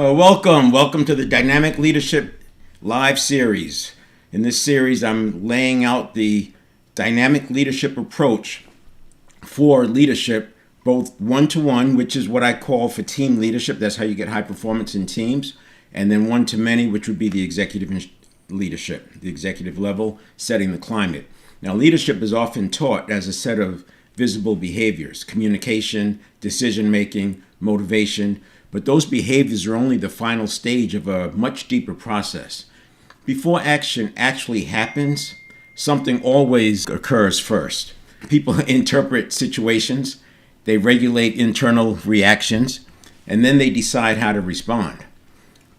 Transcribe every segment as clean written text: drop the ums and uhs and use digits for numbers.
Welcome to the Dynamic Leadership Live series. In this series, I'm laying out the dynamic leadership approach for leadership, both one-to-one, which is what I call for team leadership. That's how you get high performance in teams. And then one-to-many, which would be the executive leadership, the executive level, setting the climate. Now, leadership is often taught as a set of visible behaviors: communication, decision-making, motivation. But those behaviors are only the final stage of a much deeper process. Before action actually happens, something always occurs first. People interpret situations, they regulate internal reactions, and then they decide how to respond.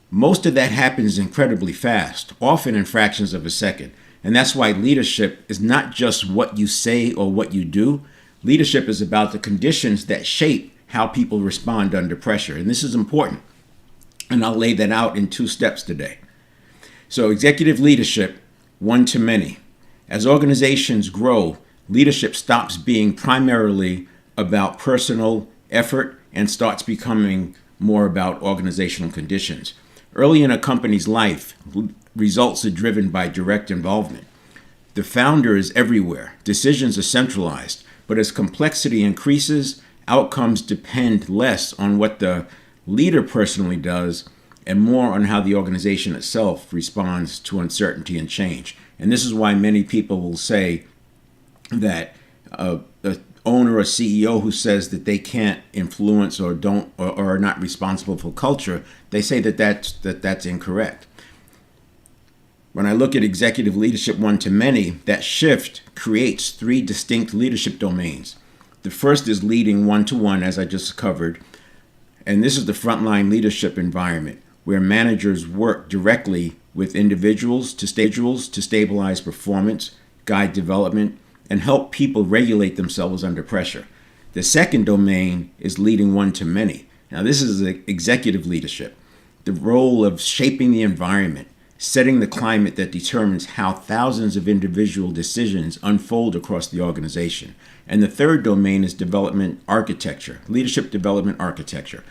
Most of that happens incredibly fast, often in fractions of a second. And that's why leadership is not just what you say or what you do. Leadership is about the conditions that shape how people respond under pressure. And this is important. And I'll lay that out in 2 steps today. So executive leadership, one-to-many. As organizations grow, leadership stops being primarily about personal effort and starts becoming more about organizational conditions. Early in a company's life, results are driven by direct involvement. The founder is everywhere. Decisions are centralized. But as complexity increases, outcomes depend less on what the leader personally does and more on how the organization itself responds to uncertainty and change. And this is why many people will say that the owner or CEO who says that they can't influence or don't or are not responsible for culture, they say that's incorrect. When I look at executive leadership one-to-many, that shift creates 3 distinct leadership domains. The first is leading one-to-one, as I just covered. And this is the frontline leadership environment where managers work directly with individuals to stabilize performance, guide development, and help people regulate themselves under pressure. The second domain is leading one-to-many. Now, this is executive leadership, the role of shaping the environment, setting the climate that determines how thousands of individual decisions unfold across the organization. And the third domain is development architecture, leadership development architecture,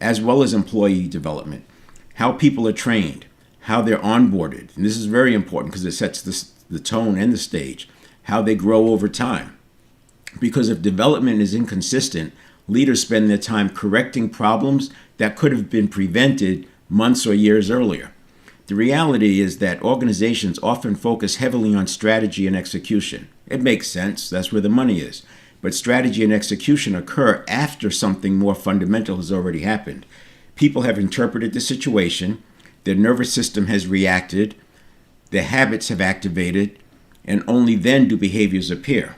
as well as employee development, how people are trained, how they're onboarded. And this is very important because it sets the tone and the stage, how they grow over time. Because if development is inconsistent, leaders spend their time correcting problems that could have been prevented months or years earlier. The reality is that organizations often focus heavily on strategy and execution. It makes sense, that's where the money is. But strategy and execution occur after something more fundamental has already happened. People have interpreted the situation, their nervous system has reacted, their habits have activated, and only then do behaviors appear.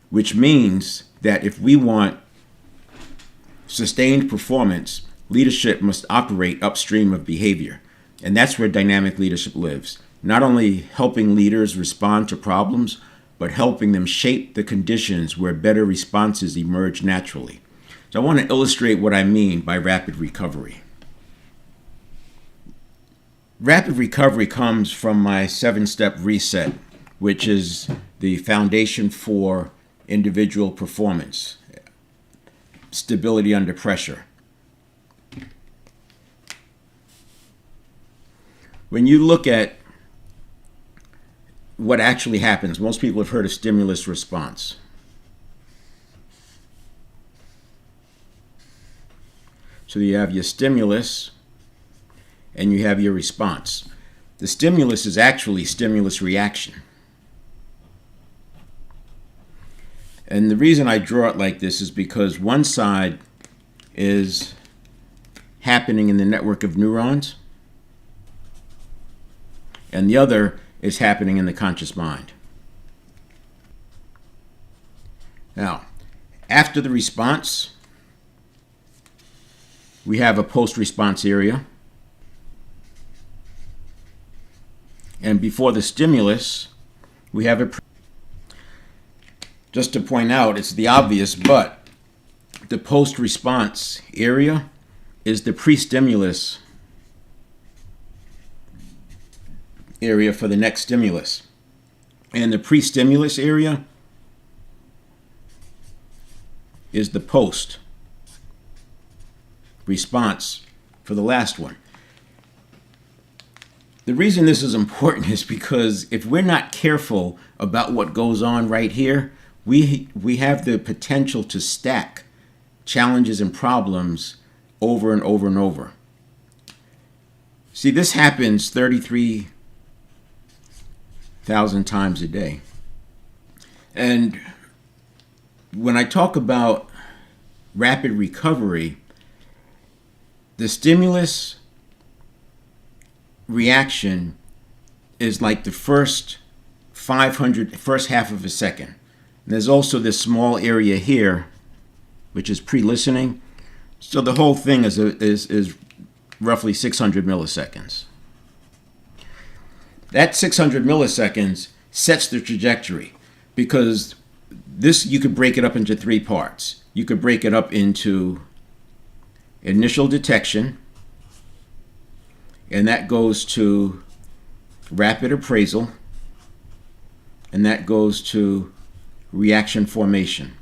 Which means that if we want sustained performance, leadership must operate upstream of behavior. And that's where dynamic leadership lives, not only helping leaders respond to problems, but helping them shape the conditions where better responses emerge naturally. So I want to illustrate what I mean by rapid recovery. Rapid recovery comes from my 7-step reset, which is the foundation for individual performance, stability under pressure. When you look at what actually happens, most people have heard of stimulus response. So you have your stimulus and you have your response. The stimulus is actually stimulus reaction. And the reason I draw it like this is because one side is happening in the network of neurons, and the other is happening in the conscious mind. Now, after the response, we have a post-response area. And before the stimulus, we have a... Just to point out, it's the obvious, but the post-response area is the pre-stimulus area for the next stimulus. And the pre-stimulus area is the post response for the last one. The reason this is important is because if we're not careful about what goes on right here, we have the potential to stack challenges and problems over and over and over. See, this happens 33,000 times a day. And when I talk about rapid recovery, the stimulus reaction is like the first half of a second. And there's also this small area here, which is pre-listening. So the whole thing is roughly 600 milliseconds. That 600 milliseconds sets the trajectory, because this, you could break it up into three parts. You could break it up into initial detection, and that goes to rapid appraisal, and that goes to reaction formation.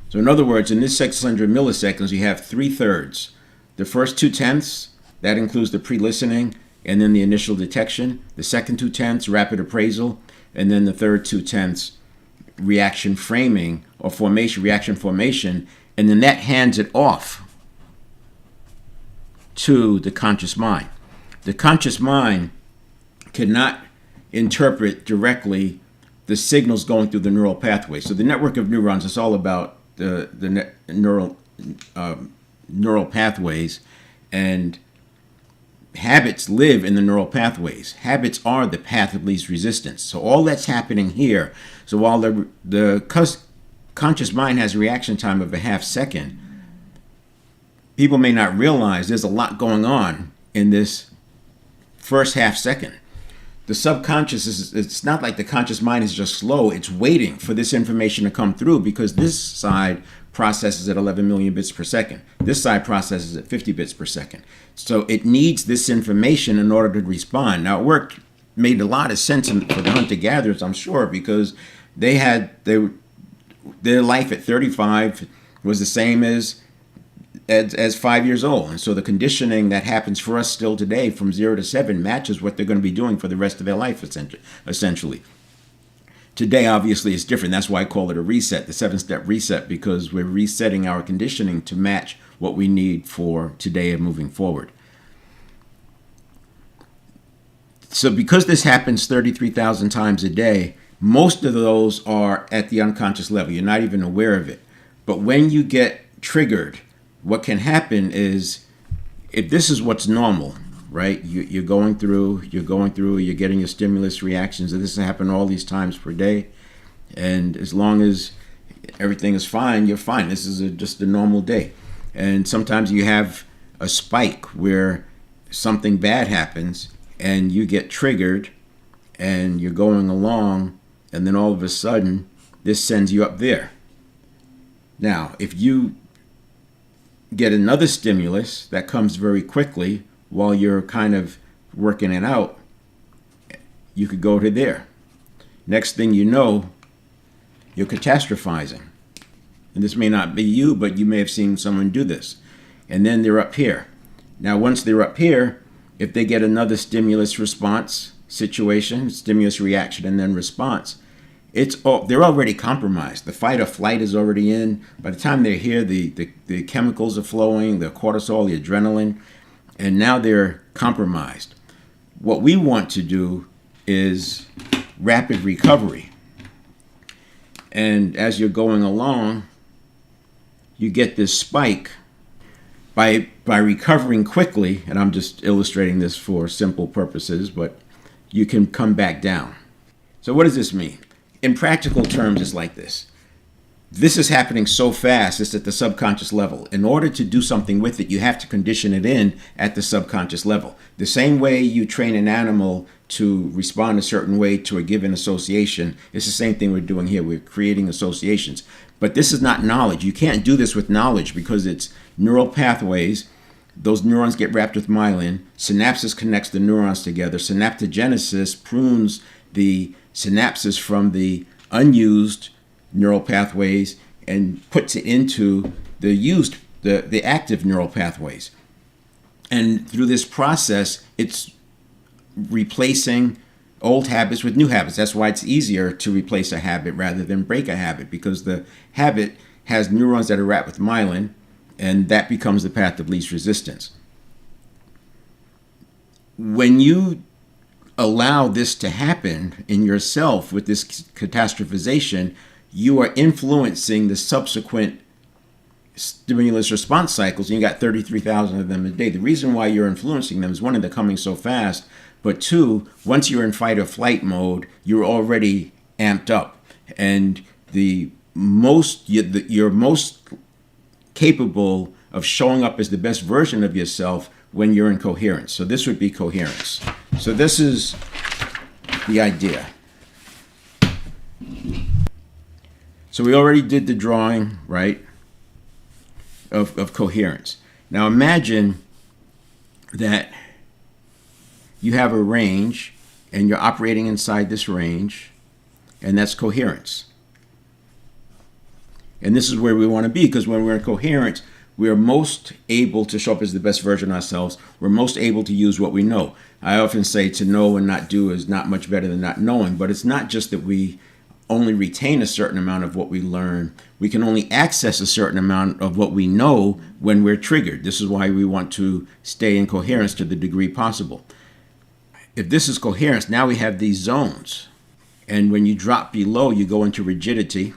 So in other words, in this 600 milliseconds, you have 3/3. The first 2/10, that includes the pre-listening and then the initial detection. The second 2/10, rapid appraisal, and then the third 2/10, reaction framing or formation, reaction formation, and then that hands it off to the conscious mind. The conscious mind cannot interpret directly the signals going through the neural pathway. So the network of neurons is all about the neural pathways, and habits live in the neural pathways. Habits are the path of least resistance. So all that's happening here. So while the conscious mind has a reaction time of a half second, people may not realize there's a lot going on in this first half second. The subconscious it's not like the conscious mind is just slow. It's waiting for this information to come through, because this side processes at 11 million bits per second. This side processes at 50 bits per second. So it needs this information in order to respond. Now, it made a lot of sense for the hunter-gatherers, I'm sure, because their life at 35 was the same as 5 years old. And so the conditioning that happens for us still today from 0 to 7 matches what they're going to be doing for the rest of their life, essentially. Today, obviously, is different. That's why I call it a reset, the 7-step reset, because we're resetting our conditioning to match what we need for today and moving forward. So because this happens 33,000 times a day, most of those are at the unconscious level. You're not even aware of it. But when you get triggered, what can happen is, if this is what's normal, right? You're going through, you're getting your stimulus reactions, and this happens all these times per day. And as long as everything is fine, you're fine. This is just a normal day. And sometimes you have a spike where something bad happens and you get triggered and you're going along, and then all of a sudden this sends you up there. Now, if you get another stimulus that comes very quickly while you're kind of working it out, you could go to there. Next thing you know, you're catastrophizing. And this may not be you, but you may have seen someone do this. And then they're up here. Now, once they're up here, if they get another stimulus response situation, stimulus reaction and then response, they're already compromised. The fight or flight is already in. By the time they're here, the chemicals are flowing, the cortisol, the adrenaline, and now they're compromised. What we want to do is rapid recovery. And as you're going along, you get this spike. By recovering quickly, and I'm just illustrating this for simple purposes, but you can come back down. So what does this mean? In practical terms, it's like this. This is happening so fast, it's at the subconscious level. In order to do something with it, you have to condition it in at the subconscious level. The same way you train an animal to respond a certain way to a given association, it's the same thing we're doing here. We're creating associations. But this is not knowledge. You can't do this with knowledge because it's neural pathways. Those neurons get wrapped with myelin. Synapses connects the neurons together. Synaptogenesis prunes the synapses from the unused neural pathways and puts it into the active neural pathways. And through this process, it's replacing old habits with new habits. That's why it's easier to replace a habit rather than break a habit, because the habit has neurons that are wrapped with myelin, and that becomes the path of least resistance. When you allow this to happen in yourself with this catastrophization, you are influencing the subsequent stimulus response cycles, and you got 33,000 of them a day. The reason why you're influencing them is, one, they're coming so fast, but two, once you're in fight or flight mode, you're already amped up, and you're most capable of showing up as the best version of yourself when you're in coherence. So this would be coherence. So this is the idea. So we already did the drawing, right, of coherence. Now imagine that you have a range and you're operating inside this range, and that's coherence. And this is where we want to be, because when we're in coherence, we are most able to show up as the best version of ourselves. We're most able to use what we know. I often say to know and not do is not much better than not knowing, but it's not just that we only retain a certain amount of what we learn. We can only access a certain amount of what we know when we're triggered. This is why we want to stay in coherence to the degree possible. If this is coherence, now we have these zones. And when you drop below, you go into rigidity.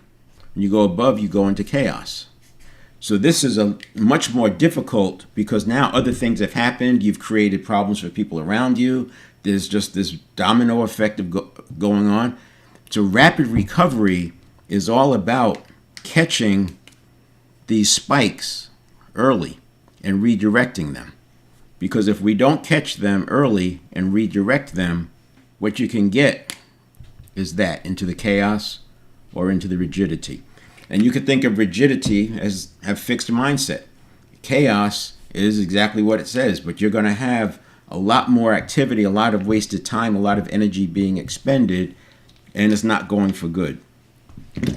When you go above, you go into chaos. So this is a much more difficult, because now other things have happened. You've created problems for people around you. There's just this domino effect of going on. So rapid recovery is all about catching these spikes early and redirecting them. Because if we don't catch them early and redirect them, what you can get is that into the chaos or into the rigidity. And you could think of rigidity as a fixed mindset. Chaos is exactly what it says, but you're going to have a lot more activity, a lot of wasted time, a lot of energy being expended, and it's not going for good.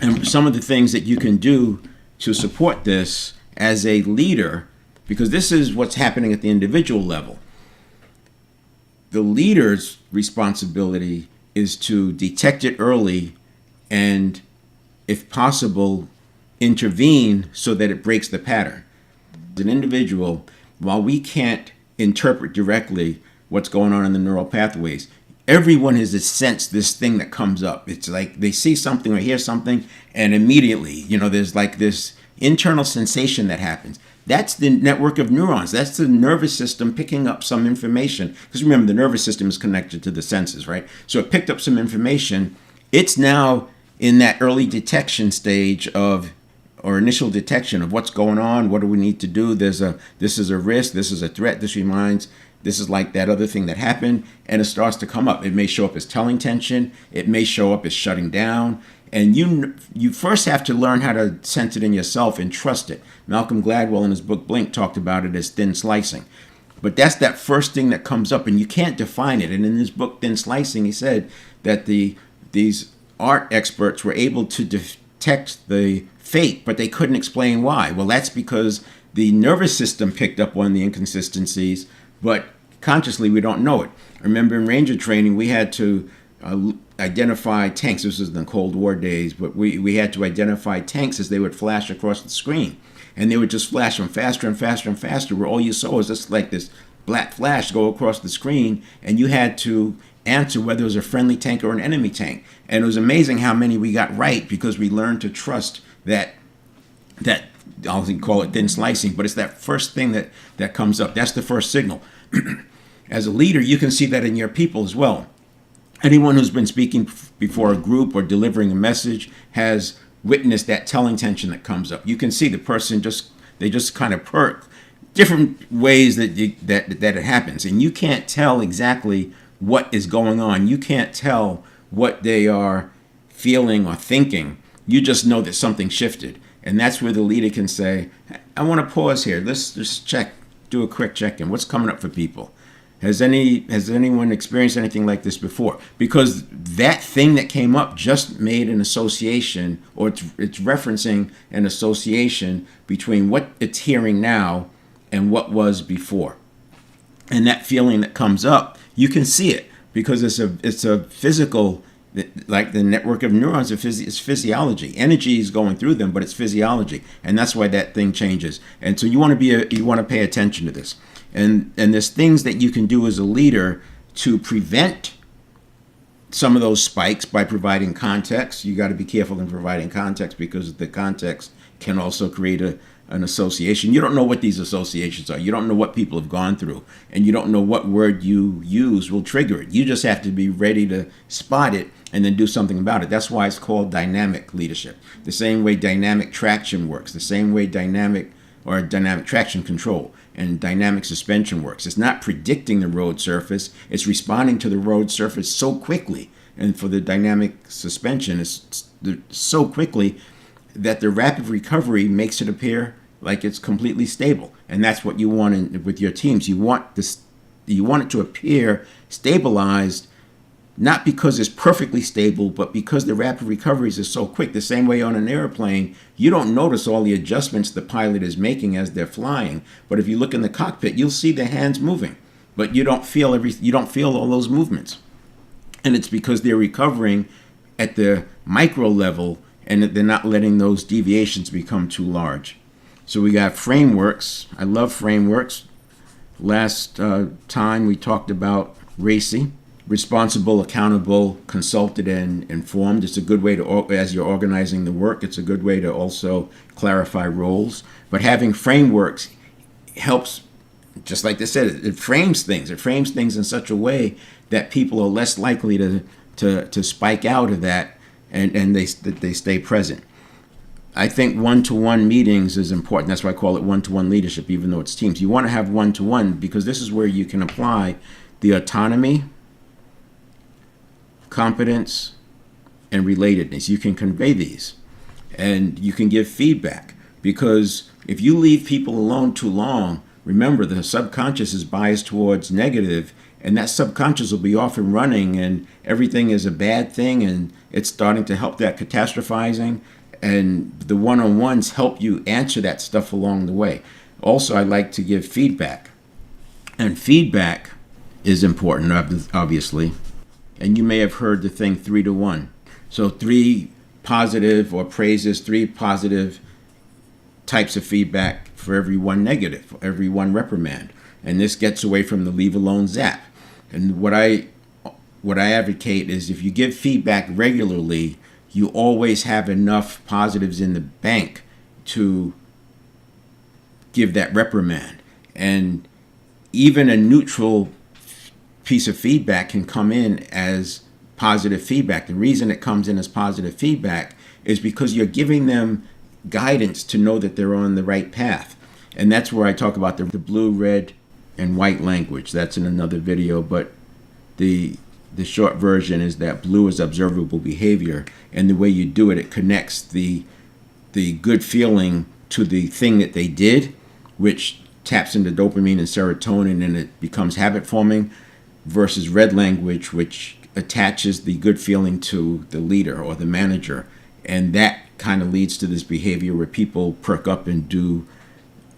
And some of the things that you can do to support this as a leader, because this is what's happening at the individual level. The leader's responsibility is to detect it early and, if possible, intervene so that it breaks the pattern. As an individual, while we can't interpret directly what's going on in the neural pathways, everyone has sensed this thing that comes up. It's like they see something or hear something, and immediately, there's like this internal sensation that happens. That's the network of neurons. That's the nervous system picking up some information. Because remember, the nervous system is connected to the senses, right? So it picked up some information. It's now in that early detection stage or initial detection of what's going on. What do we need to do? This is a risk. This is a threat. This is like that other thing that happened, and it starts to come up. It may show up as telling tension. It may show up as shutting down. And you first have to learn how to sense it in yourself and trust it. Malcolm Gladwell in his book Blink talked about it as thin slicing. But that's that first thing that comes up, and you can't define it. And in his book Thin Slicing, he said that these art experts were able to detect the fake, but they couldn't explain why. Well, that's because the nervous system picked up on the inconsistencies, but consciously we don't know it. I remember in Ranger training, we had to identify tanks. This was in the Cold War days, but we had to identify tanks as they would flash across the screen. And they would just flash them faster and faster and faster, where all you saw was just like this black flash go across the screen, and you had to answer whether it was a friendly tank or an enemy tank. And it was amazing how many we got right, because we learned to trust that I'll call it thin slicing, but it's that first thing that comes up. That's the first signal. As a leader, you can see that in your people as well. Anyone who's been speaking before a group or delivering a message has witnessed that telling tension that comes up. You can see the person they just kind of perk. Different ways that it happens, and you can't tell exactly what is going on. You can't tell what they are feeling or thinking. You just know that something shifted, and that's where the leader can say, "I want to pause here. Let's just do a quick check-in. What's coming up for people? Has anyone experienced anything like this before?" Because that thing that came up just made an association, or it's referencing an association between what it's hearing now and what was before. And that feeling that comes up, you can see it because it's a physical, like the network of neurons, it's physiology. Energy is going through them, but it's physiology, and that's why that thing changes. And so you want to pay attention to this. And there's things that you can do as a leader to prevent some of those spikes by providing context. You got to be careful in providing context because the context can also create an association. You don't know what these associations are. You don't know what people have gone through, and you don't know what word you use will trigger it. You just have to be ready to spot it and then do something about it. That's why it's called dynamic leadership. The same way dynamic traction works, the same way dynamic traction control and dynamic suspension works. It's not predicting the road surface, it's responding to the road surface so quickly. And for the dynamic suspension, it's so quickly that the rapid recovery makes it appear like it's completely stable. And that's what you want with your teams. You want it to appear stabilized, not because it's perfectly stable, but because the rapid recoveries are so quick. The same way on an airplane, you don't notice all the adjustments the pilot is making as they're flying. But if you look in the cockpit, you'll see the hands moving, but you don't feel all those movements. And it's because they're recovering at the micro level and they're not letting those deviations become too large. So we got frameworks. I love frameworks. Last time we talked about RACI. Responsible, accountable, consulted, and informed. It's a good way to, as you're organizing the work, it's a good way to also clarify roles. But having frameworks helps, just like they said, it frames things. It frames things in such a way that people are less likely to spike out of that, and they stay present. I think one-to-one meetings is important. That's why I call it one-to-one leadership, even though it's teams. You want to have one-to-one because this is where you can apply the autonomy, competence, and relatedness. You can convey these and you can give feedback, because if you leave people alone too long, remember the subconscious is biased towards negative, and that subconscious will be off and running and everything is a bad thing, and it's starting to help that catastrophizing, and the one-on-ones help you answer that stuff along the way. Also, I like to give feedback, and feedback is important, obviously. And you may have heard the thing 3-to-1. So 3 positive or praises, 3 positive types of feedback for every 1 negative, for every 1 reprimand. And this gets away from the leave alone zap. And what I advocate is if you give feedback regularly, you always have enough positives in the bank to give that reprimand. And even a neutral piece of feedback can come in as positive feedback. The reason it comes in as positive feedback is because you're giving them guidance to know that they're on the right path. And that's where I talk about the blue, red, and white language. That's in another video, but the short version is that blue is observable behavior, and the way you do it, it connects the good feeling to the thing that they did, which taps into dopamine and serotonin, and it becomes habit forming, versus red language, which attaches the good feeling to the leader or the manager. And that kind of leads to this behavior where people perk up and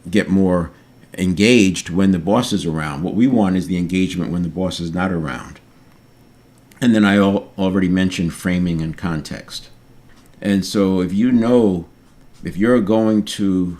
get more engaged when the boss is around. What we want is the engagement when the boss is not around. And then I already mentioned framing and context. And so if you're going to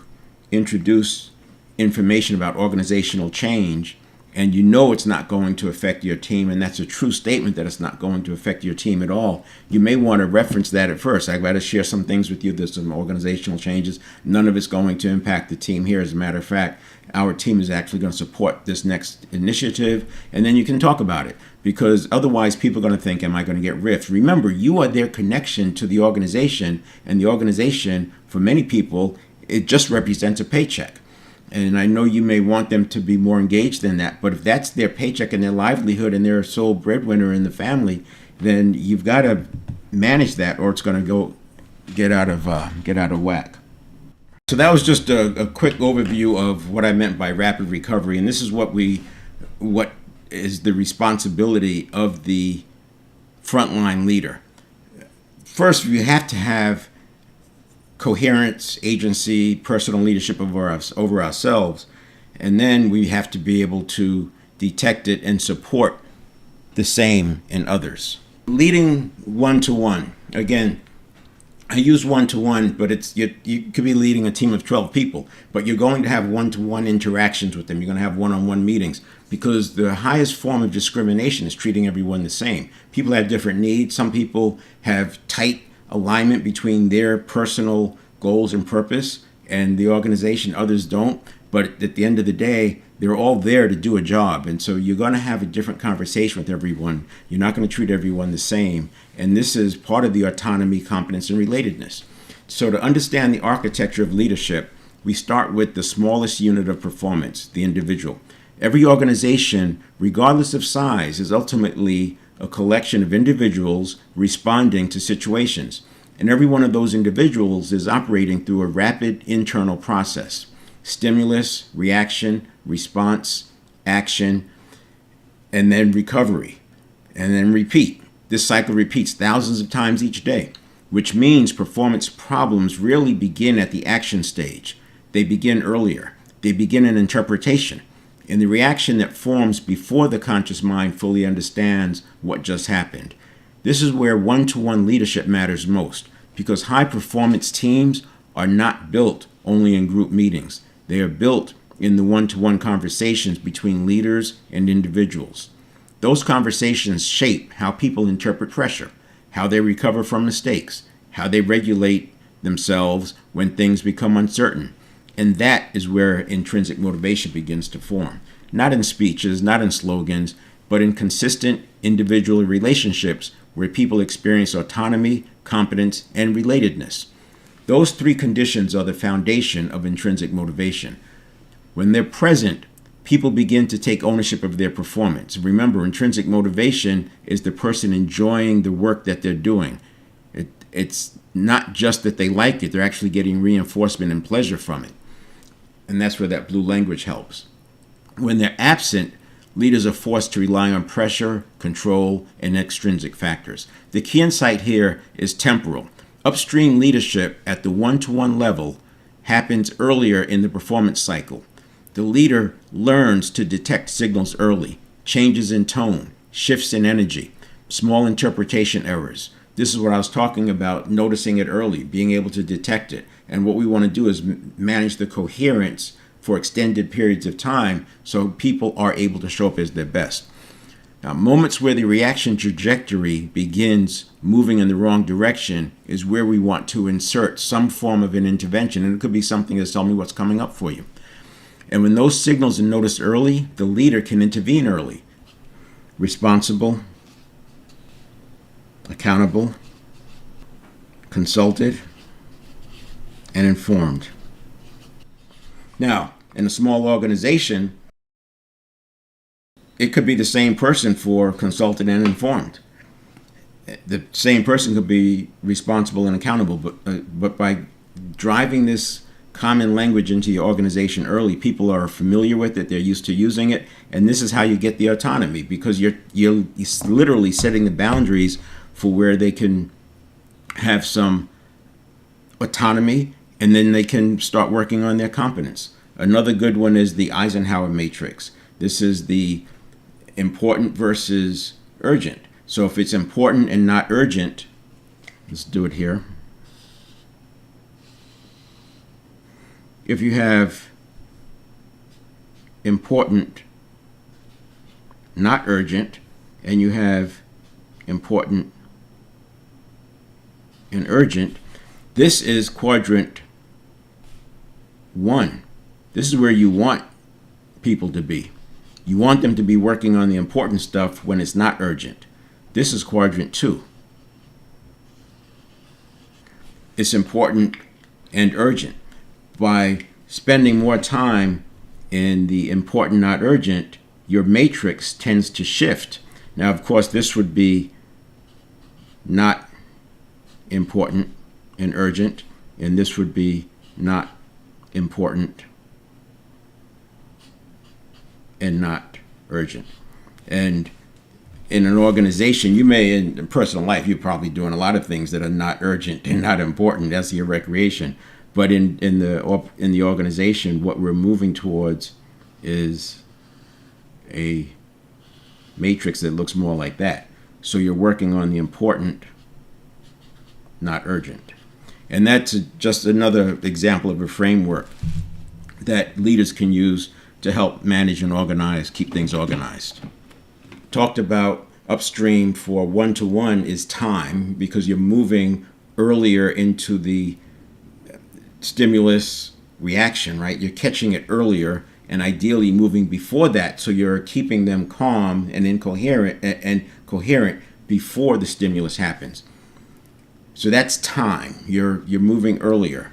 introduce information about organizational change, and you know it's not going to affect your team, and that's a true statement that it's not going to affect your team at all, you may want to reference that at first. I've got to share some things with you. There's some organizational changes. None of it's going to impact the team here. As a matter of fact, our team is actually going to support this next initiative, and then you can talk about it, because otherwise people are going to think, am I going to get riffed? Remember, you are their connection to the organization, and the organization, for many people, it just represents a paycheck. And I know you may want them to be more engaged than that, but if that's their paycheck and their livelihood and they're a sole breadwinner in the family, then you've got to manage that, or it's going to go get out of whack. So that was just a quick overview of what I meant by rapid recovery, and this is what is the responsibility of the frontline leader. First, you have to have coherence, agency, personal leadership over ourselves. And then we have to be able to detect it, and support the same in others. Leading one-to-one. Again, I use one-to-one, but you could be leading a team of 12 people, but you're going to have one-to-one interactions with them. You're going to have one-on-one meetings, because the highest form of discrimination is treating everyone the same. People have different needs. Some people have tight alignment between their personal goals and purpose and the organization. Others don't. But at the end of the day, they're all there to do a job. And so you're going to have a different conversation with everyone. You're not going to treat everyone the same. And this is part of the autonomy, competence, and relatedness. So to understand the architecture of leadership, we start with the smallest unit of performance, the individual. Every organization, regardless of size, is ultimately a collection of individuals responding to situations. And every one of those individuals is operating through a rapid internal process. Stimulus, reaction, response, action, and then recovery, and then repeat. This cycle repeats thousands of times each day, which means performance problems rarely begin at the action stage. They begin earlier. They begin in interpretation, in the reaction that forms before the conscious mind fully understands what just happened. This is where one-to-one leadership matters most, because high-performance teams are not built only in group meetings. They are built in the one-to-one conversations between leaders and individuals. Those conversations shape how people interpret pressure, how they recover from mistakes, how they regulate themselves when things become uncertain. And that is where intrinsic motivation begins to form. Not in speeches, not in slogans, but in consistent individual relationships where people experience autonomy, competence, and relatedness. Those three conditions are the foundation of intrinsic motivation. When they're present, people begin to take ownership of their performance. Remember, intrinsic motivation is the person enjoying the work that they're doing. It's not just that they like it, they're actually getting reinforcement and pleasure from it. And that's where that blue language helps. When they're absent, leaders are forced to rely on pressure, control, and extrinsic factors. The key insight here is temporal. Upstream leadership at the one-to-one level happens earlier in the performance cycle. The leader learns to detect signals early, changes in tone, shifts in energy, small interpretation errors. This is what I was talking about, noticing it early, being able to detect it. And what we want to do is manage the coherence for extended periods of time so people are able to show up as their best. Now, moments where the reaction trajectory begins moving in the wrong direction is where we want to insert some form of an intervention. And it could be something that's telling me what's coming up for you. And when those signals are noticed early, the leader can intervene early. Responsible, accountable, consulted, and informed. Now, in a small organization, it could be the same person for consulted and informed. The same person could be responsible and accountable, but by driving this common language into your organization early, people are familiar with it, they're used to using it, and this is how you get the autonomy, because you're literally setting the boundaries for where they can have some autonomy, and then they can start working on their competence. Another good one is the Eisenhower matrix. This is the important versus urgent. So if it's important and not urgent, let's do it here. If you have important, not urgent, and you have important and urgent, this is quadrant 1. This is where you want people to be. You want them to be working on the important stuff when it's not urgent. This is quadrant 2. It's important and urgent. By spending more time in the important, not urgent, your matrix tends to shift. Now, of course, this would be not important and urgent, and this would be not important and not urgent. And in an organization, you may, in personal life, you're probably doing a lot of things that are not urgent and not important. That's your recreation. But in the organization, what we're moving towards is a matrix that looks more like that. So you're working on the important, not urgent. And that's just another example of a framework that leaders can use to help manage and organize, keep things organized. Talked about upstream for one-to-one is time, because you're moving earlier into the stimulus reaction, right? You're catching it earlier and ideally moving before that, so you're keeping them calm and coherent before the stimulus happens. So that's time. You're moving earlier.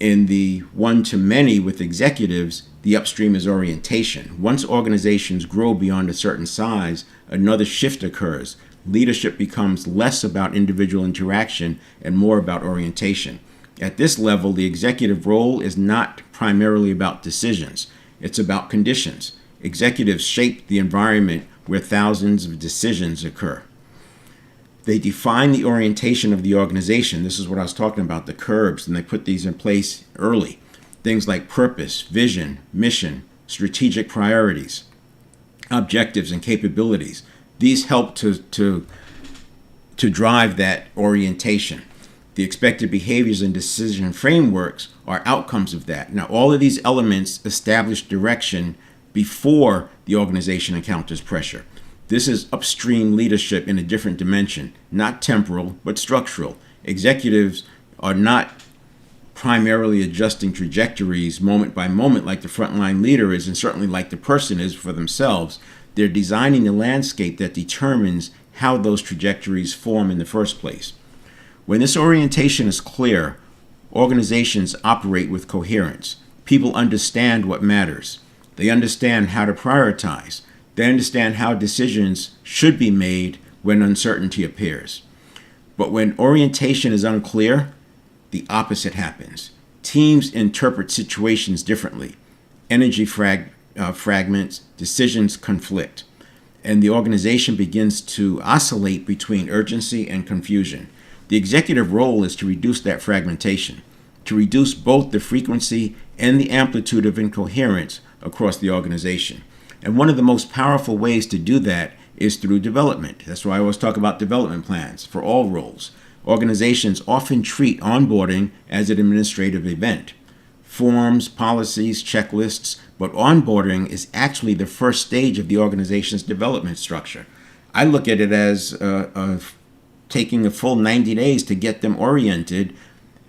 In the one-to-many with executives, the upstream is orientation. Once organizations grow beyond a certain size, another shift occurs. Leadership becomes less about individual interaction and more about orientation. At this level, the executive role is not primarily about decisions. It's about conditions. Executives shape the environment where thousands of decisions occur. They define the orientation of the organization. This is what I was talking about, the curbs, and they put these in place early. Things like purpose, vision, mission, strategic priorities, objectives, and capabilities. These help to drive that orientation. The expected behaviors and decision frameworks are outcomes of that. Now, all of these elements establish direction before the organization encounters pressure. This is upstream leadership in a different dimension, not temporal, but structural. Executives are not primarily adjusting trajectories moment by moment like the frontline leader is, and certainly like the person is for themselves. They're designing the landscape that determines how those trajectories form in the first place. When this orientation is clear, organizations operate with coherence. People understand what matters. They understand how to prioritize. They understand how decisions should be made when uncertainty appears. But when orientation is unclear, the opposite happens. Teams interpret situations differently. Energy fragments, decisions conflict, and the organization begins to oscillate between urgency and confusion. The executive role is to reduce that fragmentation, to reduce both the frequency and the amplitude of incoherence across the organization. And one of the most powerful ways to do that is through development. That's why I always talk about development plans for all roles. Organizations often treat onboarding as an administrative event. Forms, policies, checklists, but onboarding is actually the first stage of the organization's development structure. I look at it as taking a full 90 days to get them oriented.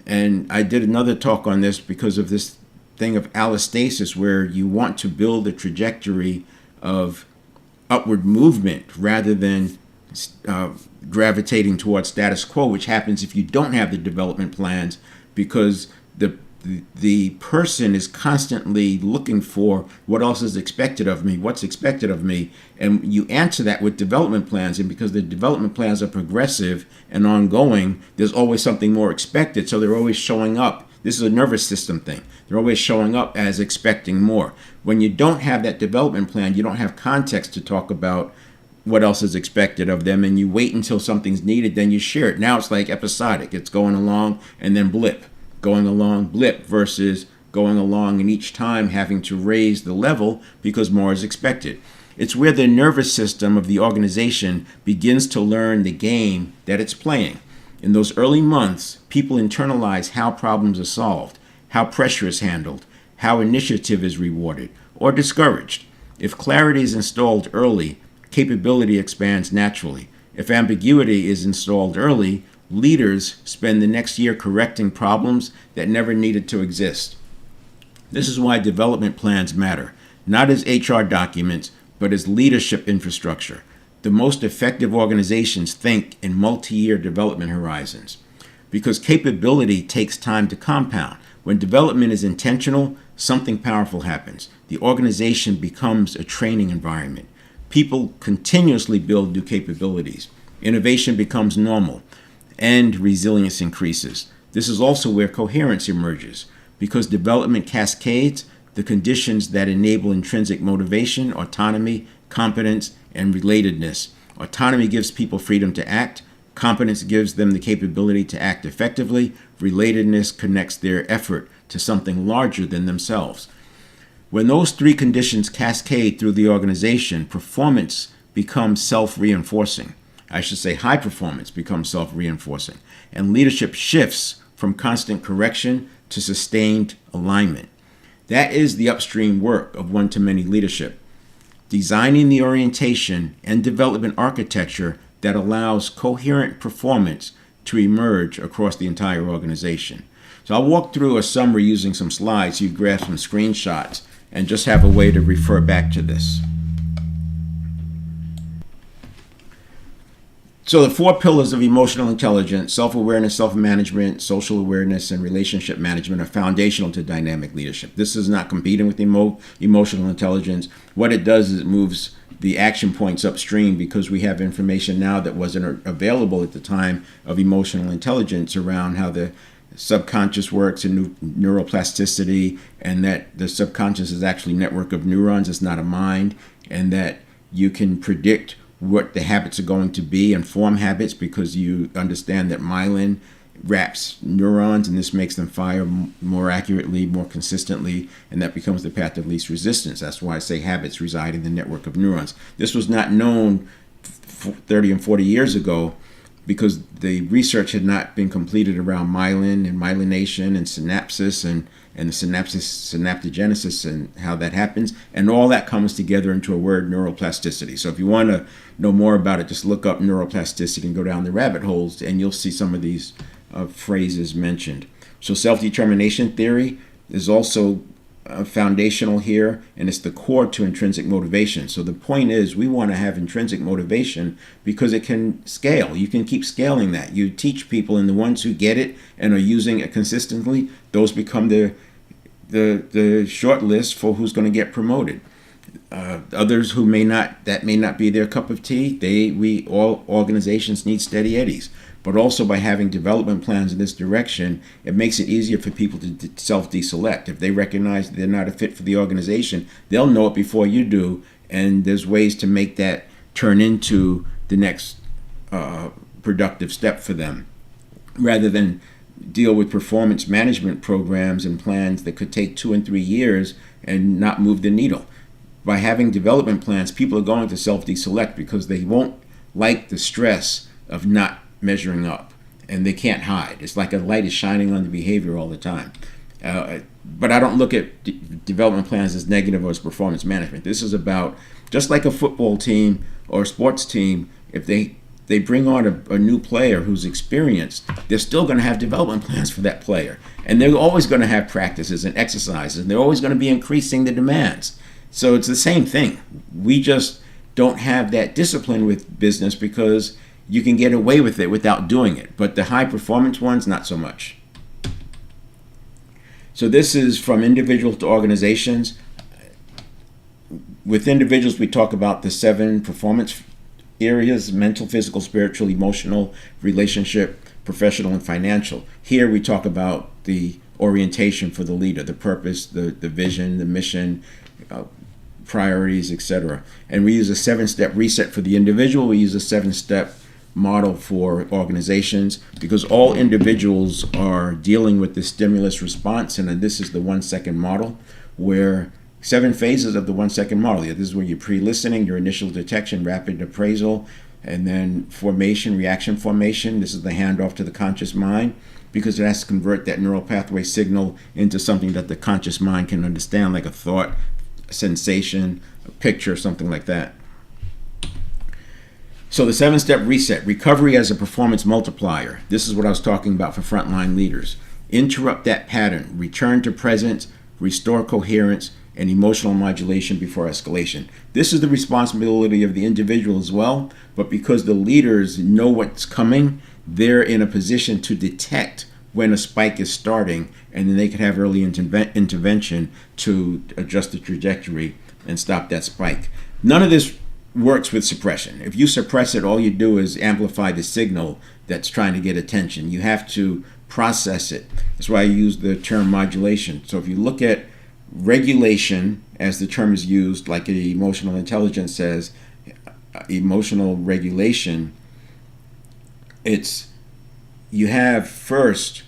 And I did another talk on this because of this thing of allostasis, where you want to build a trajectory of upward movement rather than gravitating towards status quo, which happens if you don't have the development plans, because the person is constantly looking for what else is expected of me, what's expected of me, and you answer that with development plans. And because the development plans are progressive and ongoing, there's always something more expected, so they're always showing up. This is a nervous system thing. They're always showing up as expecting more. When you don't have that development plan, you don't have context to talk about what else is expected of them, and you wait until something's needed, then you share it. Now it's like episodic. It's going along and then blip, going along, blip, versus going along and each time having to raise the level because more is expected. It's where the nervous system of the organization begins to learn the game that it's playing. In those early months, people internalize how problems are solved, how pressure is handled, how initiative is rewarded or discouraged. If clarity is installed early, capability expands naturally. If ambiguity is installed early, leaders spend the next year correcting problems that never needed to exist. This is why development plans matter, not as HR documents, but as leadership infrastructure. The most effective organizations think in multi-year development horizons, because capability takes time to compound. When development is intentional, something powerful happens. The organization becomes a training environment. People continuously build new capabilities. Innovation becomes normal, and resilience increases. This is also where coherence emerges. Because development cascades, the conditions that enable intrinsic motivation, autonomy, competence, and relatedness. Autonomy gives people freedom to act. Competence gives them the capability to act effectively. Relatedness connects their effort to something larger than themselves. When those three conditions cascade through the organization, performance becomes self-reinforcing. I should say high performance becomes self-reinforcing. And leadership shifts from constant correction to sustained alignment. That is the upstream work of one-to-many leadership. Designing the orientation and development architecture that allows coherent performance to emerge across the entire organization. So I'll walk through a summary using some slides so you grab some screenshots and just have a way to refer back to this. So the four pillars of emotional intelligence, self-awareness, self-management, social awareness, and relationship management are foundational to dynamic leadership. This is not competing with emotional intelligence. What it does is it moves the action points upstream because we have information now that wasn't available at the time of emotional intelligence around how the subconscious works and neuroplasticity, and that the subconscious is actually a network of neurons, it's not a mind, and that you can predict what the habits are going to be and form habits because you understand that myelin wraps neurons and this makes them fire more accurately, more consistently, and that becomes the path of least resistance. That's why I say habits reside in the network of neurons. This was not known 30 and 40 years ago because the research had not been completed around myelin and myelination and synapsis and the synaptogenesis and how that happens. And all that comes together into a word, neuroplasticity. So if you want to know more about it, just look up neuroplasticity and go down the rabbit holes and you'll see some of these phrases mentioned. So self-determination theory is also foundational here, and it's the core to intrinsic motivation. So the point is we want to have intrinsic motivation because it can scale. You can keep scaling that. You teach people, and the ones who get it and are using it consistently, those become the short list for who's going to get promoted. Others who may not be their cup of tea. All organizations need steady eddies. But also by having development plans in this direction, it makes it easier for people to self-deselect. If they recognize they're not a fit for the organization, they'll know it before you do, and there's ways to make that turn into the next productive step for them, rather than deal with performance management programs and plans that could take 2 and 3 years and not move the needle. By having development plans, people are going to self-deselect because they won't like the stress of not measuring up, and they can't hide. It's like a light is shining on the behavior all the time. But I don't look at development plans as negative or as performance management. This is about, just like a football team or a sports team, if they bring on a new player who's experienced, they're still going to have development plans for that player. And they're always going to have practices and exercises, and they're always going to be increasing the demands. So it's the same thing. We just don't have that discipline with business because you can get away with it without doing it. But the high performance ones, not so much. So this is from individuals to organizations. With individuals, we talk about the 7 performance areas: mental, physical, spiritual, emotional, relationship, professional, and financial. Here we talk about the orientation for the leader, the purpose, the vision, the mission, priorities, etc. And we use a 7-step reset for the individual. We use a 7-step model for organizations because all individuals are dealing with the stimulus response, and this is the 1-second model, where 7 phases of the 1-second model. This is where you're pre-listening, your initial detection, rapid appraisal, and then formation, reaction formation. This is the handoff to the conscious mind because it has to convert that neural pathway signal into something that the conscious mind can understand, like a thought, a sensation, a picture, something like that. So the 7-step reset, recovery as a performance multiplier. This is what I was talking about for frontline leaders. Interrupt that pattern, return to presence, restore coherence, and emotional modulation before escalation. This is the responsibility of the individual as well, but because the leaders know what's coming, they're in a position to detect when a spike is starting, and then they can have early intervention to adjust the trajectory and stop that spike. None of this works with suppression. If you suppress it, all you do is amplify the signal that's trying to get attention. You have to process it. That's why I use the term modulation. So if you look at regulation, as the term is used, like emotional intelligence says, emotional regulation, it's you have first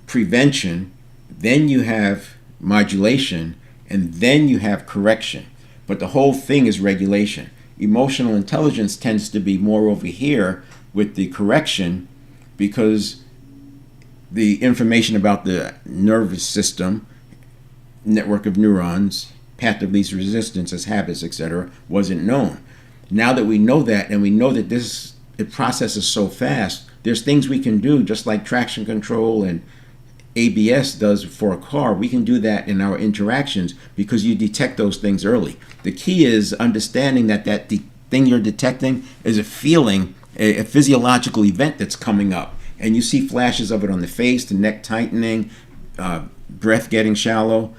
prevention, then you have modulation, and then you have correction. But the whole thing is regulation. Emotional intelligence tends to be more over here with the correction, because the information about the nervous system, network of neurons, path of least resistance as habits, etc., wasn't known. Now that we know that, and we know that it processes so fast, there's things we can do, just like traction control and ABS does for a car. We can do that in our interactions because you detect those things early. The key is understanding that thing you're detecting is a feeling, a physiological event that's coming up. And you see flashes of it on the face, the neck tightening, breath getting shallow.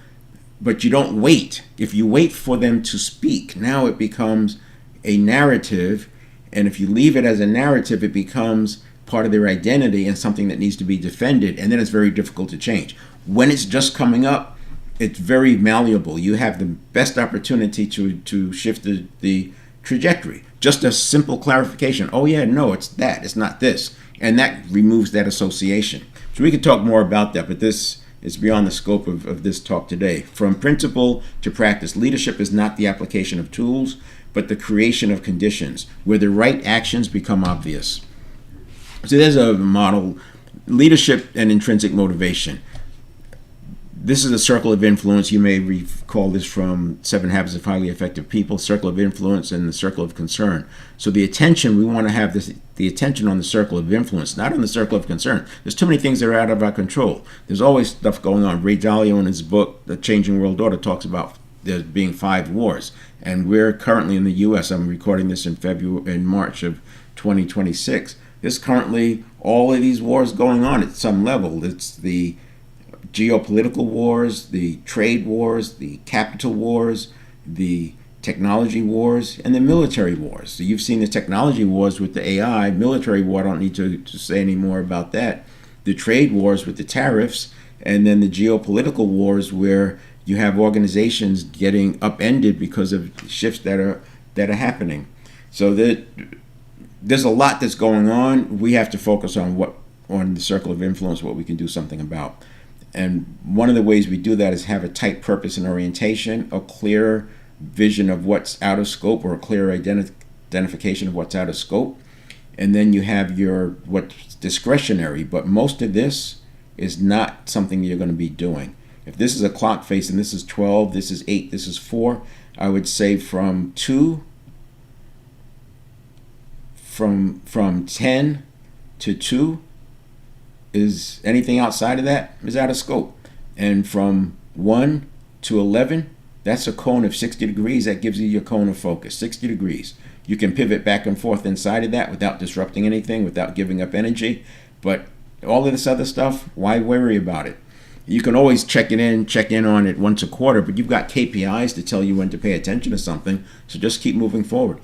But you don't wait. If you wait for them to speak, now it becomes a narrative. And if you leave it as a narrative, it becomes part of their identity and something that needs to be defended, and then it's very difficult to change. When it's just coming up, it's very malleable. You have the best opportunity to shift the trajectory. Just a simple clarification. Oh yeah, no, it's that, it's not this. And that removes that association. So we could talk more about that, but this is beyond the scope of this talk today. From principle to practice, leadership is not the application of tools, but the creation of conditions where the right actions become obvious. So there's a model, leadership and intrinsic motivation. This is a circle of influence. You may recall this from 7 Habits of Highly Effective People, circle of influence and the circle of concern. So the attention, we want to have the attention on the circle of influence, not on the circle of concern. There's too many things that are out of our control. There's always stuff going on. Ray Dalio in his book, The Changing World Order, talks about there being 5 wars. And we're currently in the U.S., I'm recording this in March of 2026. There's currently all of these wars going on at some level. It's the geopolitical wars, the trade wars, the capital wars, the technology wars, and the military wars. So you've seen the technology wars with the AI, military war, I don't need to say any more about that. The trade wars with the tariffs, and then the geopolitical wars where you have organizations getting upended because of shifts that are happening. So there's a lot that's going on. We have to focus on the circle of influence, what we can do something about. And one of the ways we do that is have a tight purpose and orientation, a clear vision of what's out of scope, or a clear identification of what's out of scope. And then you have what's discretionary, but most of this is not something you're going to be doing. If this is a clock face and this is 12, this is 8, this is 4, I would say from 10 to 2 is anything outside of that is out of scope. And from 1 to 11, that's a cone of 60 degrees. That gives you your cone of focus, 60 degrees. You can pivot back and forth inside of that without disrupting anything, without giving up energy. But all of this other stuff, why worry about it? You can always check in on it once a quarter, but you've got KPIs to tell you when to pay attention to something, so just keep moving forward.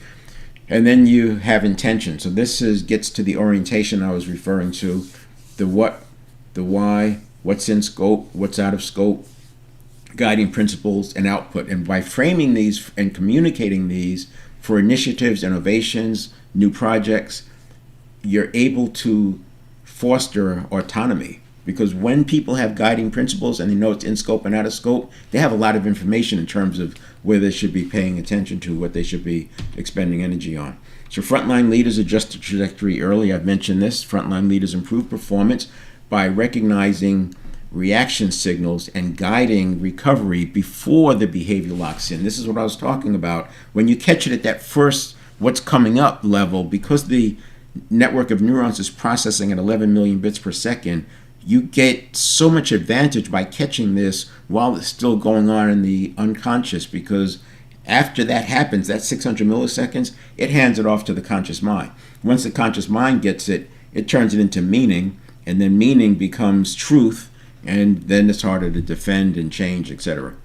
And then you have intention. So this gets to the orientation I was referring to, the what, the why, what's in scope, what's out of scope, guiding principles, and output. And by framing these and communicating these for initiatives, innovations, new projects, you're able to foster autonomy. Because when people have guiding principles and they know it's in scope and out of scope, they have a lot of information in terms of where they should be paying attention to, what they should be expending energy on. So frontline leaders adjust the trajectory early. I've mentioned this. Frontline leaders improve performance by recognizing reaction signals and guiding recovery before the behavior locks in. This is what I was talking about. When you catch it at that first what's coming up level, because the network of neurons is processing at 11 million bits per second, you get so much advantage by catching this while it's still going on in the unconscious, because after that happens, that 600 milliseconds, it hands it off to the conscious mind. Once the conscious mind gets it, it turns it into meaning, and then meaning becomes truth, and then it's harder to defend and change, etc.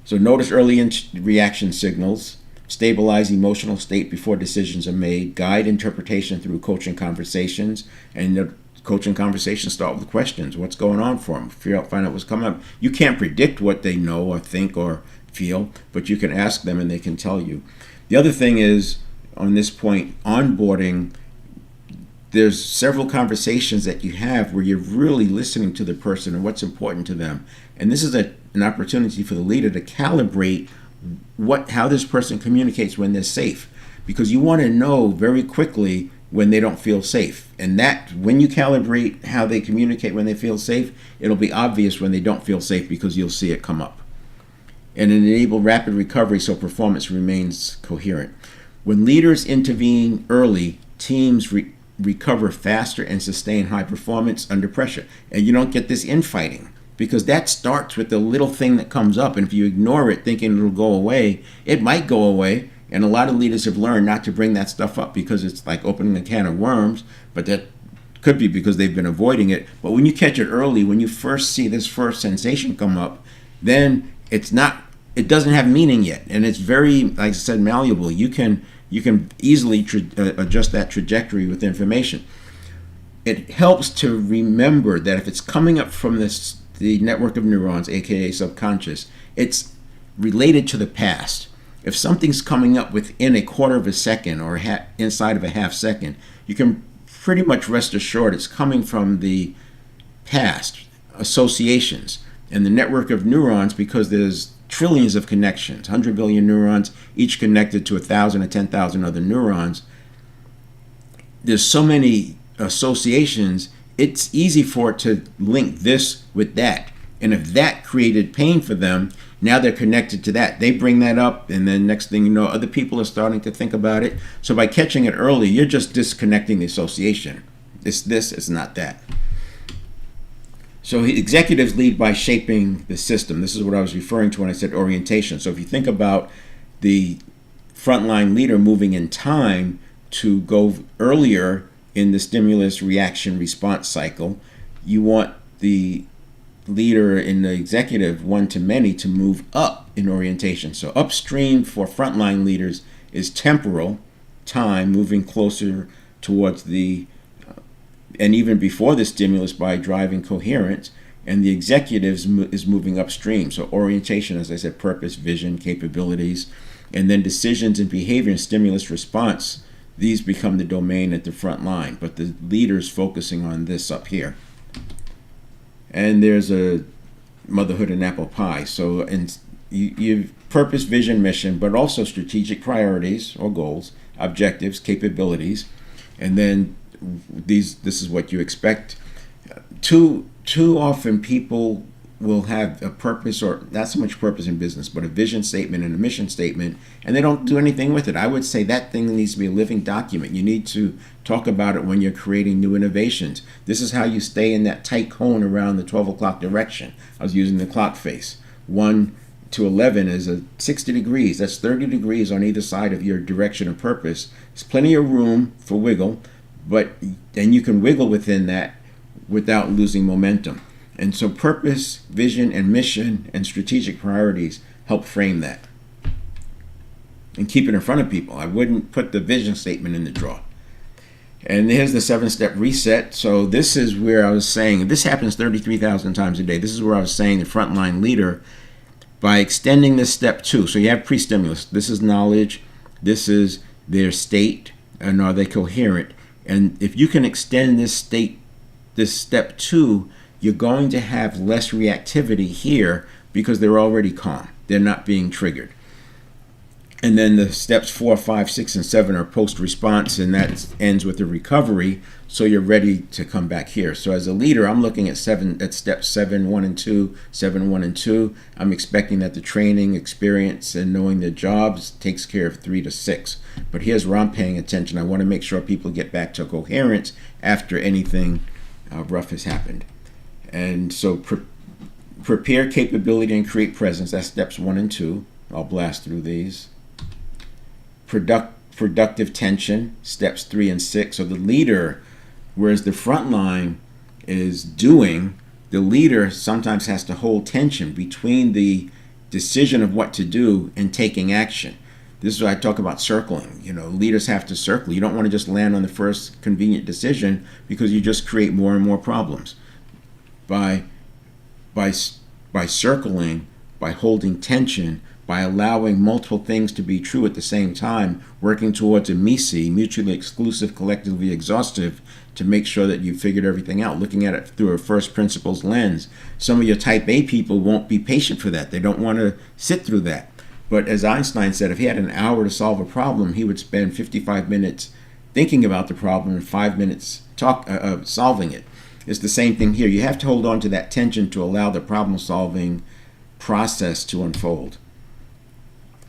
So notice early reaction signals, stabilize emotional state before decisions are made, guide interpretation through coaching conversations, and the coaching conversations start with questions. What's going on for them? Find out what's coming up. You can't predict what they know or think or feel, but you can ask them and they can tell you. The other thing is, on this point, onboarding, there's several conversations that you have where you're really listening to the person and what's important to them. And this is an opportunity for the leader to calibrate how this person communicates when they're safe, because you want to know very quickly when they don't feel safe. And that when you calibrate how they communicate when they feel safe, it'll be obvious when they don't feel safe, because you'll see it come up. And enable rapid recovery so performance remains coherent. When leaders intervene early, teams recover faster and sustain high performance under pressure. And you don't get this infighting, because that starts with the little thing that comes up. And if you ignore it thinking it'll go away, it might go away. And a lot of leaders have learned not to bring that stuff up, because it's like opening a can of worms, but that could be because they've been avoiding it. But when you catch it early, when you first see this first sensation come up, then it doesn't have meaning yet. And it's very, like I said, malleable. You can easily adjust that trajectory with information. It helps to remember that if it's coming up from the network of neurons, aka subconscious, it's related to the past. If something's coming up within a quarter of a second or inside of a half second, you can pretty much rest assured it's coming from the past, associations. And the network of neurons, because there's trillions of connections, 100 billion neurons, each connected to 1,000 or 10,000 other neurons. There's so many associations, it's easy for it to link this with that. And if that created pain for them, now they're connected to that. They bring that up, and then next thing you know, other people are starting to think about it. So by catching it early, you're just disconnecting the association. It's this, it's not that. So executives lead by shaping the system. This is what I was referring to when I said orientation. So if you think about the frontline leader moving in time to go earlier in the stimulus reaction response cycle, you want the leader in the executive one-to-many to move up in orientation. So upstream for frontline leaders is temporal time, moving closer towards and even before the stimulus by driving coherence, and the executives is moving upstream. So orientation, as I said, purpose, vision, capabilities, and then decisions and behavior and stimulus response, these become the domain at the front line, but the leader's focusing on this up here. And there's a motherhood and apple pie. So and you purpose, vision, mission, but also strategic priorities or goals, objectives, capabilities, and then this is what you expect. Too often people will have a purpose, or not so much purpose in business, but a vision statement and a mission statement, and they don't do anything with it. I would say that thing needs to be a living document. You need to talk about it when you're creating new innovations. This is how you stay in that tight cone around the 12 o'clock direction. I was using the clock face. 1 to 11 is 60 degrees. That's 30 degrees on either side of your direction of purpose. There's plenty of room for wiggle, but then you can wiggle within that without losing momentum. And so purpose, vision, and mission and strategic priorities help frame that and keep it in front of people. I wouldn't put the vision statement in the drawer. And here's the 7-step reset. So this is where I was saying, this happens 33,000 times a day. This is where I was saying the frontline leader, by extending this step 2. So you have pre-stimulus. This is knowledge. This is their state, and are they coherent? And if you can extend this state, this step 2, you're going to have less reactivity here because they're already calm. They're not being triggered. And then the steps 4, 5, 6, and 7 are post-response, and that ends with the recovery, so you're ready to come back here. So as a leader, I'm looking at steps 7, 1, and 2, 7, 1, and 2. I'm expecting that the training, experience, and knowing their jobs takes care of 3 to 6. But here's where I'm paying attention. I want to make sure people get back to coherence after anything rough has happened. And so prepare capability and create presence. That's steps 1 and 2. I'll blast through these. Productive tension, steps 3 and 6. So the leader, whereas the front line is doing, the leader sometimes has to hold tension between the decision of what to do and taking action. This is why I talk about circling. Leaders have to circle. You don't want to just land on the first convenient decision, because you just create more and more problems. By circling, by holding tension, by allowing multiple things to be true at the same time, working towards a MISI, mutually exclusive, collectively exhaustive, to make sure that you figured everything out, looking at it through a first principles lens. Some of your type A people won't be patient for that. They don't want to sit through that. But as Einstein said, if he had an hour to solve a problem, he would spend 55 minutes thinking about the problem and 5 minutes solving it. It's the same thing here. You have to hold on to that tension to allow the problem-solving process to unfold.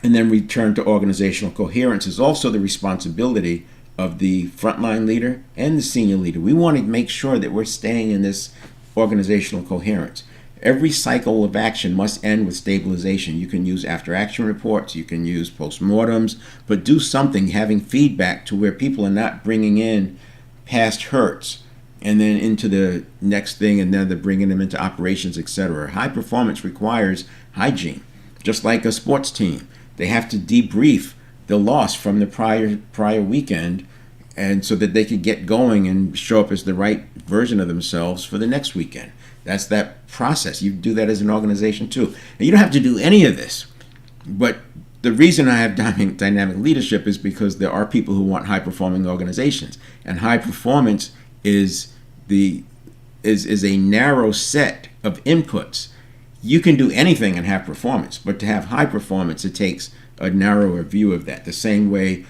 And then return to organizational coherence is also the responsibility of the frontline leader and the senior leader. We want to make sure that we're staying in this organizational coherence. Every cycle of action must end with stabilization. You can use after-action reports, you can use postmortems, but do something, having feedback to where people are not bringing in past hurts and then into the next thing, and then they're bringing them into operations, etc. High performance requires hygiene, just like a sports team. They have to debrief the loss from the prior weekend, and so that they could get going and show up as the right version of themselves for the next weekend. That's that process. You do that as an organization too. Now, you don't have to do any of this, but the reason I have dynamic leadership is because there are people who want high-performing organizations, and high performance is a narrow set of inputs. You can do anything and have performance, but to have high performance, it takes a narrower view of that. The same way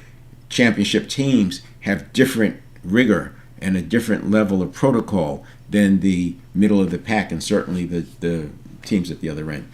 championship teams have different rigor and a different level of protocol than the middle of the pack, and certainly the teams at the other end.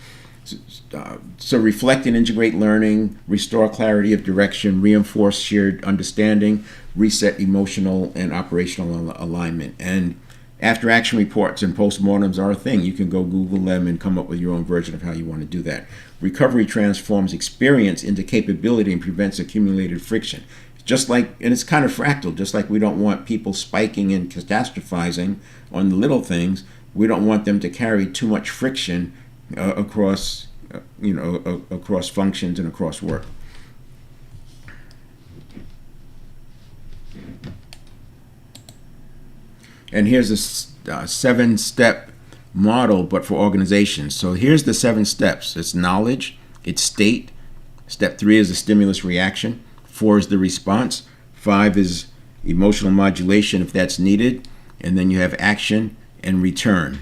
So reflect and integrate learning, restore clarity of direction, reinforce shared understanding, reset emotional and operational alignment. And after action reports and postmortems are a thing. You can go Google them and come up with your own version of how you want to do that. Recovery transforms experience into capability and prevents accumulated friction. Just like, and it's kind of fractal, just like we don't want people spiking and catastrophizing on the little things, we don't want them to carry too much friction across functions and across work. And here's a 7-step model, but for organizations. So here's the 7 steps. It's knowledge, it's state. Step 3 is the stimulus reaction. 4 is the response. 5 is emotional modulation if that's needed. And then you have action and return.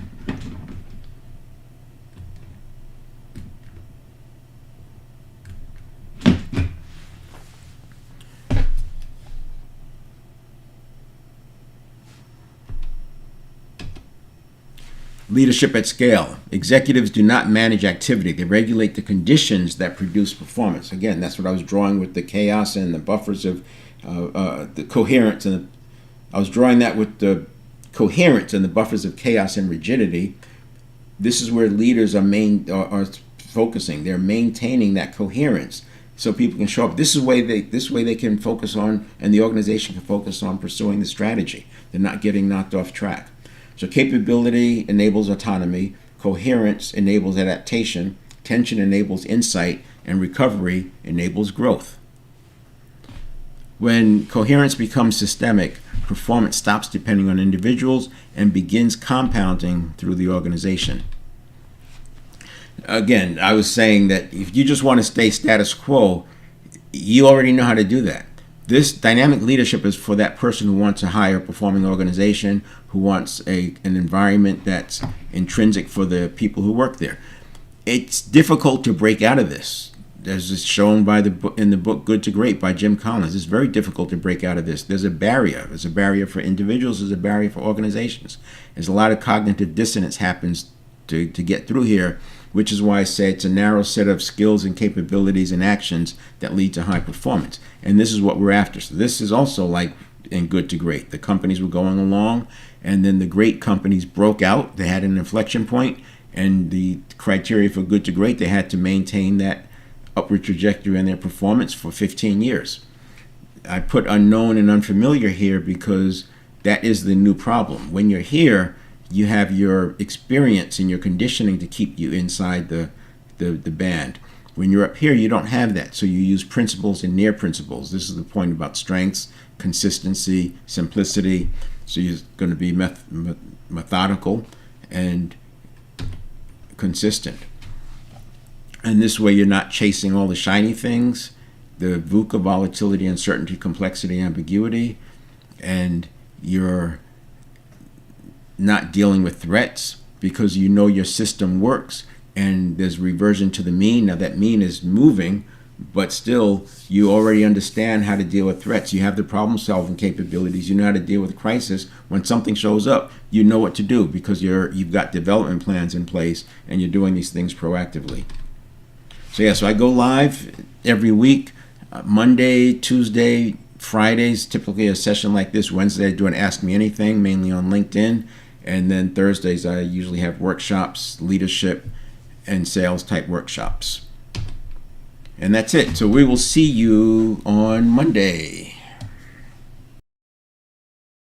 Leadership at scale. Executives do not manage activity. They regulate the conditions that produce performance. Again, that's what I was drawing with the chaos and the buffers of the coherence. And I was drawing that with the coherence and the buffers of chaos and rigidity. This is where leaders are focusing. They're maintaining that coherence so people can show up. This way they can focus on, and the organization can focus on pursuing the strategy. They're not getting knocked off track. So capability enables autonomy, coherence enables adaptation, tension enables insight, and recovery enables growth. When coherence becomes systemic, performance stops depending on individuals and begins compounding through the organization. Again, I was saying that if you just want to stay status quo, you already know how to do that. This dynamic leadership is for that person who wants a higher performing organization, who wants an environment that's intrinsic for the people who work there. It's difficult to break out of this. As is shown in the book Good to Great by Jim Collins. It's very difficult to break out of this. There's a barrier. There's a barrier for individuals. There's a barrier for organizations. There's a lot of cognitive dissonance happens to get through here, which is why I say it's a narrow set of skills and capabilities and actions that lead to high performance. And this is what we're after. So this is also like in Good to Great. The companies were going along, and then the great companies broke out. They had an inflection point, and the criteria for Good to Great, they had to maintain that upward trajectory in their performance for 15 years. I put unknown and unfamiliar here because that is the new problem. When you're here, you have your experience and your conditioning to keep you inside the band. When you're up here, you don't have that. So you use principles and near principles. This is the point about strengths, consistency, simplicity. So you're going to be methodical and consistent. And this way you're not chasing all the shiny things, the VUCA, volatility, uncertainty, complexity, ambiguity, and you're not dealing with threats because you know your system works and there's reversion to the mean. Now that mean is moving, but still you already understand how to deal with threats. You have the problem solving capabilities. You know how to deal with crisis. When something shows up, you know what to do because you've got development plans in place and you're doing these things proactively. So I go live every week, Monday, Tuesday, Fridays, typically a session like this. Wednesday I do an Ask Me Anything, mainly on LinkedIn. And then Thursdays I usually have workshops, leadership and sales type workshops. And that's it. So we will see you on Monday.